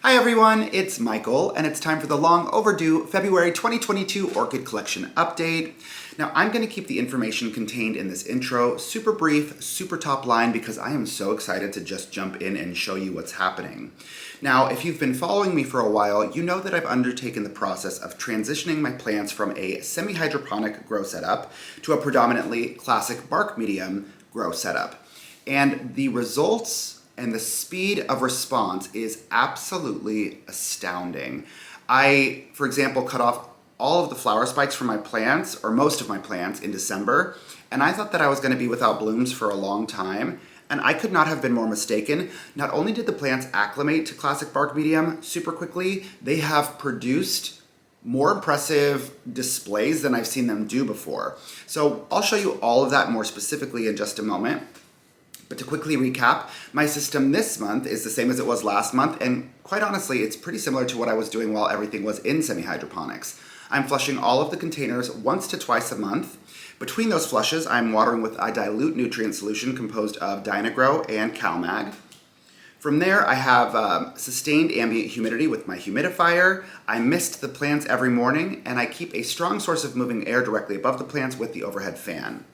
Hi everyone, it's Michael, and it's time for the long overdue February 2022 Orchid Collection update. Now, I'm going to keep the information contained in this intro super brief, super top line, because I am so excited to just jump in and show you what's happening. Now, if you've been following me for a while, you know that I've undertaken the process of transitioning my plants from a semi-hydroponic grow setup to a predominantly classic bark medium grow setup. And the results and the speed of response is absolutely astounding. I, for example, cut off all of the flower spikes from my plants, or most of my plants, in December, and I thought that I was going to be without blooms for a long time, and I could not have been more mistaken. Not only did the plants acclimate to classic bark medium super quickly, they have produced more impressive displays than I've seen them do before. So I'll show you all of that more specifically in just a moment. But to quickly recap, my system this month is the same as it was last month, and quite honestly, it's pretty similar to what I was doing while everything was in semi-hydroponics. I'm flushing all of the containers once to twice a month. Between those flushes, I'm watering with a dilute nutrient solution composed of Dynagrow and CalMag. From there, I have sustained ambient humidity with my humidifier. I mist the plants every morning, and I keep a strong source of moving air directly above the plants with the overhead fan.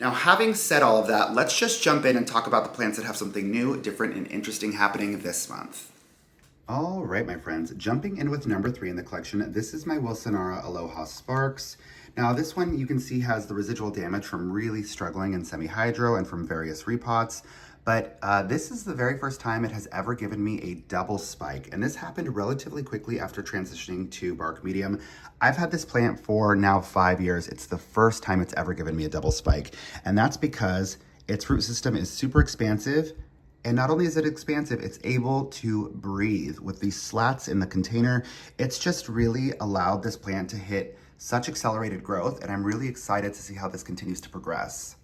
Now, having said all of that, let's just jump in and talk about the plants that have something new, different, and interesting happening this month. All right, my friends, jumping in with number 3 in the collection, this is my Wilsonara Aloha Sparks. Now, this one you can see has the residual damage from really struggling in semi-hydro and from various repots. But this is the very first time it has ever given me a double spike. And this happened relatively quickly after transitioning to bark medium. I've had this plant for now 5 years. It's the first time it's ever given me a double spike. And that's because its root system is super expansive. And not only is it expansive, it's able to breathe. With these slats in the container, it's just really allowed this plant to hit such accelerated growth. And I'm really excited to see how this continues to progress.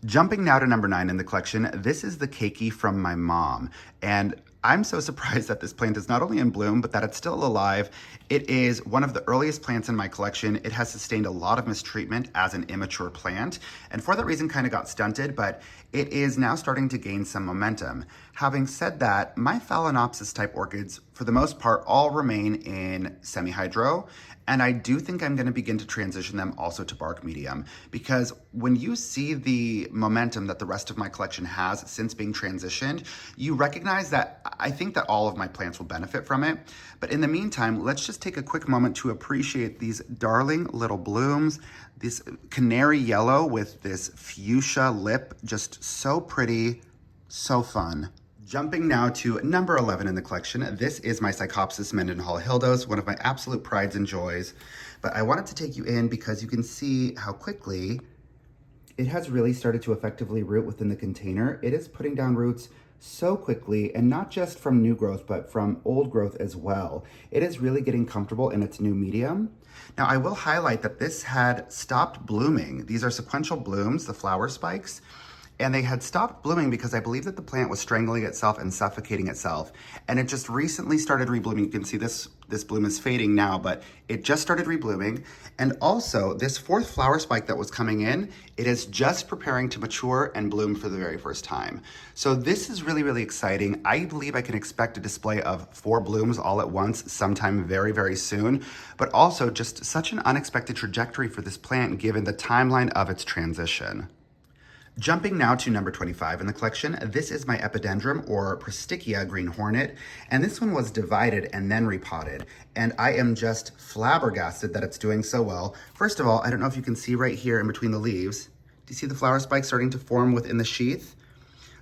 Jumping now to number 9 in the collection, this is the keiki from my mom. And I'm so surprised that this plant is not only in bloom, but that it's still alive. It is one of the earliest plants in my collection. It has sustained a lot of mistreatment as an immature plant, and for that reason kind of got stunted, but it is now starting to gain some momentum. Having said that, my phalaenopsis type orchids, for the most part, all remain in semi-hydro, and I do think I'm going to begin to transition them also to bark medium, because when you see the momentum that the rest of my collection has since being transitioned, you recognize that I think that all of my plants will benefit from it. But in the meantime, let's just take a quick moment to appreciate these darling little blooms, this canary yellow with this fuchsia lip, just so pretty, so fun. Jumping now to number 11 in the collection, this is my Psychopassus mendenhalli hildos, one of my absolute prides and joys. But I wanted to take you in because you can see how quickly it has really started to effectively root within the container. It is putting down roots so quickly, and not just from new growth, but from old growth as well. It is really getting comfortable in its new medium. Now, I will highlight that this had stopped blooming. These are sequential blooms, the flower spikes. And they had stopped blooming because I believe that the plant was strangling itself and suffocating itself. And it just recently started reblooming. You can see this bloom is fading now, but it just started reblooming. And also, this fourth flower spike that was coming in, it is just preparing to mature and bloom for the very first time. So this is really, really exciting. I believe I can expect a display of 4 blooms all at once sometime very, very soon. But also just such an unexpected trajectory for this plant given the timeline of its transition. Jumping now to number 25 in the collection, this is my epidendrum or Prestigia green hornet, and this one was divided and then repotted, and I am just flabbergasted that it's doing so well. First of all, I don't know if you can see right here in between the leaves, do you see the flower spikes starting to form within the sheath?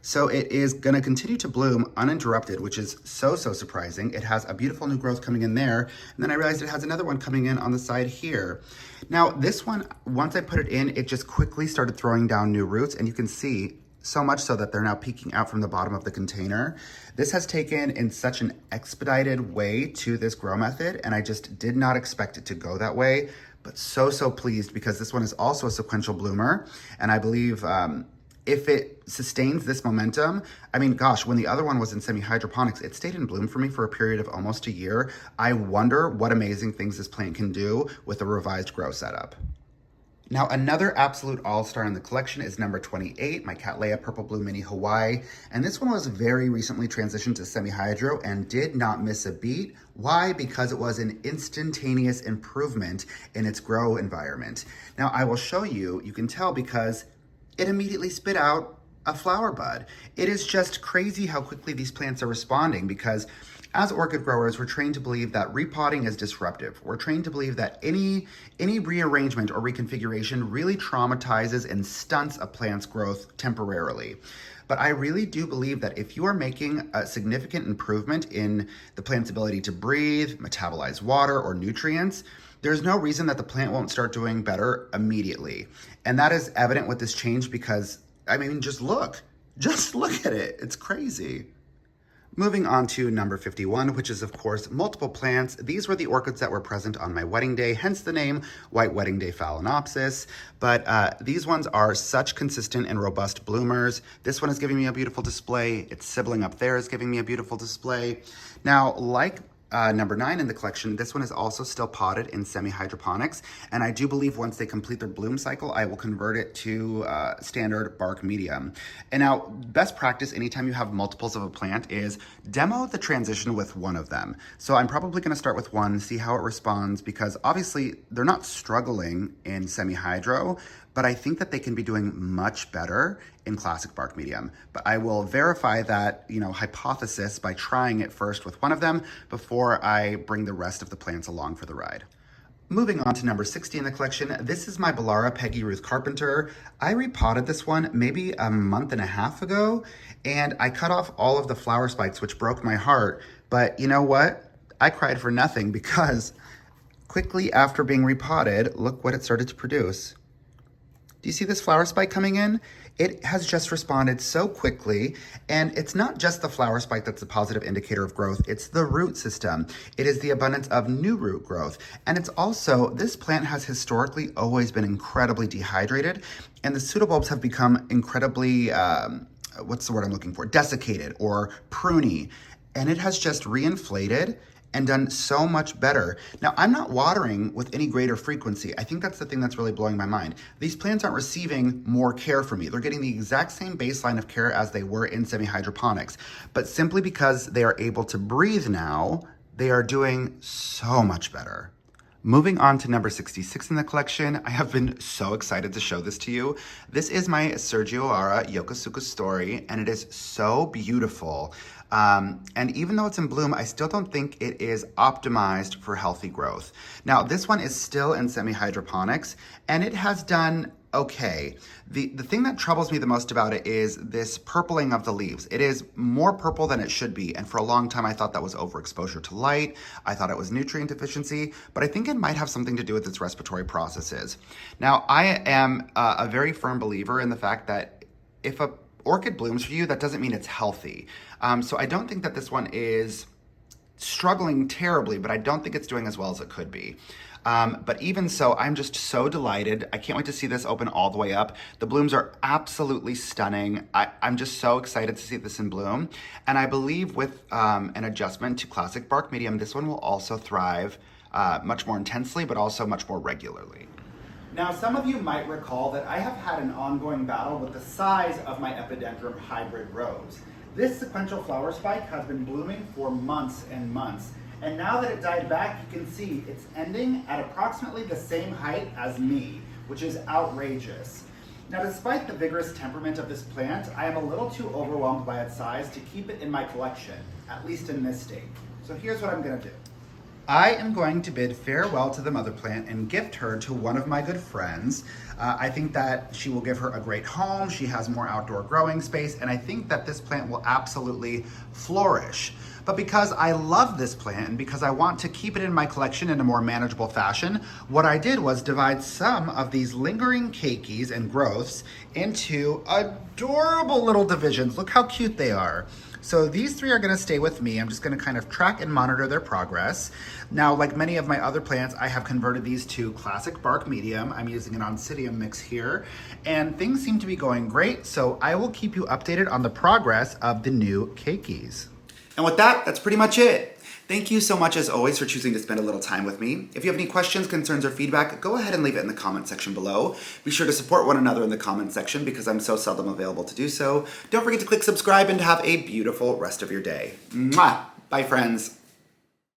So it is going to continue to bloom uninterrupted, which is so surprising. It has a beautiful new growth coming in there, and then I realized it has another one coming in on the side here. Now this one, once I put it in, it just quickly started throwing down new roots, and you can see so much so that they're now peeking out from the bottom of the container. This has taken in such an expedited way to this grow method, and I just did not expect it to go that way, but so pleased because this one is also a sequential bloomer, and I believe if it sustains this momentum, I mean, gosh, when the other one was in semi-hydroponics, it stayed in bloom for me for a period of almost a year. I wonder what amazing things this plant can do with a revised grow setup. Now, another absolute all-star in the collection is number 28, my Cattleya Purple Blue Mini Hawaii. And this one was very recently transitioned to semi-hydro and did not miss a beat. Why? Because it was an instantaneous improvement in its grow environment. Now, I will show you, you can tell because it immediately spit out a flower bud. It is just crazy how quickly these plants are responding because as orchid growers, we're trained to believe that repotting is disruptive. We're trained to believe that any rearrangement or reconfiguration really traumatizes and stunts a plant's growth temporarily. But I really do believe that if you are making a significant improvement in the plant's ability to breathe, metabolize water or nutrients, there's no reason that the plant won't start doing better immediately. And that is evident with this change because, I mean, just look at it. It's crazy. Moving on to number 51, which is of course multiple plants. These were the orchids that were present on my wedding day, hence the name White Wedding Day phalaenopsis. But these ones are such consistent and robust bloomers. This one is giving me a beautiful display. Its sibling up there is giving me a beautiful display. Now, like number 9 in the collection, this one is also still potted in semi-hydroponics, and I do believe once they complete their bloom cycle, I will convert it to standard bark medium. And now, best practice anytime you have multiples of a plant is demo the transition with one of them. So I'm probably gonna start with one, see how it responds, because obviously they're not struggling in semi-hydro, but I think that they can be doing much better in classic bark medium. But I will verify that, hypothesis by trying it first with one of them before I bring the rest of the plants along for the ride. Moving on to number 60 in the collection, this is my Belara Peggy Ruth Carpenter. I repotted this one maybe a month and a half ago, and I cut off all of the flower spikes, which broke my heart. But you know what? I cried for nothing because quickly after being repotted, look what it started to produce. Do you see this flower spike coming in? It has just responded so quickly, and it's not just the flower spike that's a positive indicator of growth, it's the root system. It is the abundance of new root growth. And it's also, this plant has historically always been incredibly dehydrated, and the pseudobulbs have become incredibly, what's the word I'm looking for? Desiccated or pruny. And it has just reinflated and done so much better. Now, I'm not watering with any greater frequency. I think that's the thing that's really blowing my mind. These plants aren't receiving more care from me. They're getting the exact same baseline of care as they were in semi-hydroponics. But simply because they are able to breathe now, they are doing so much better. Moving on to number 66 in the collection, I have been so excited to show this to you. This is my sergioa yokosuka story, and it is so beautiful. And even though it's in bloom, I still don't think it is optimized for healthy growth. Now, this one is still in semi-hydroponics, and it has done okay. The thing that troubles me the most about it is this purpling of the leaves. It is more purple than it should be, and for a long time I thought that was overexposure to light. I thought it was nutrient deficiency, but I think it might have something to do with its respiratory processes. Now, I am a very firm believer in the fact that if a orchid blooms for you, that doesn't mean it's healthy. So I don't think that this one is struggling terribly, but I don't think it's doing as well as it could be. But even so, I'm just so delighted. I can't wait to see this open all the way up. The blooms are absolutely stunning. I'm just so excited to see this in bloom. And I believe with an adjustment to classic bark medium, this one will also thrive much more intensely, but also much more regularly. Now, some of you might recall that I have had an ongoing battle with the size of my epidendrum hybrid rose. This sequential flower spike has been blooming for months and months. And now that it died back, you can see it's ending at approximately the same height as me, which is outrageous. Now, despite the vigorous temperament of this plant, I am a little too overwhelmed by its size to keep it in my collection, at least in this state. So here's what I'm gonna do. I am going to bid farewell to the mother plant and gift her to one of my good friends. I think that she will give her a great home. She has more outdoor growing space, and I think that this plant will absolutely flourish. But because I love this plant and because I want to keep it in my collection in a more manageable fashion, what I did was divide some of these lingering keikis and growths into adorable little divisions. Look how cute they are. So these three are gonna stay with me. I'm just gonna kind of track and monitor their progress. Now, like many of my other plants, I have converted these to classic bark medium. I'm using an oncidium mix here, and things seem to be going great, so I will keep you updated on the progress of the new keikis. And with that, that's pretty much it. Thank you so much as always for choosing to spend a little time with me. If you have any questions, concerns, or feedback, go ahead and leave it in the comment section below. Be sure to support one another in the comment section because I'm so seldom available to do so. Don't forget to click subscribe and to have a beautiful rest of your day. Mwah! Bye, friends.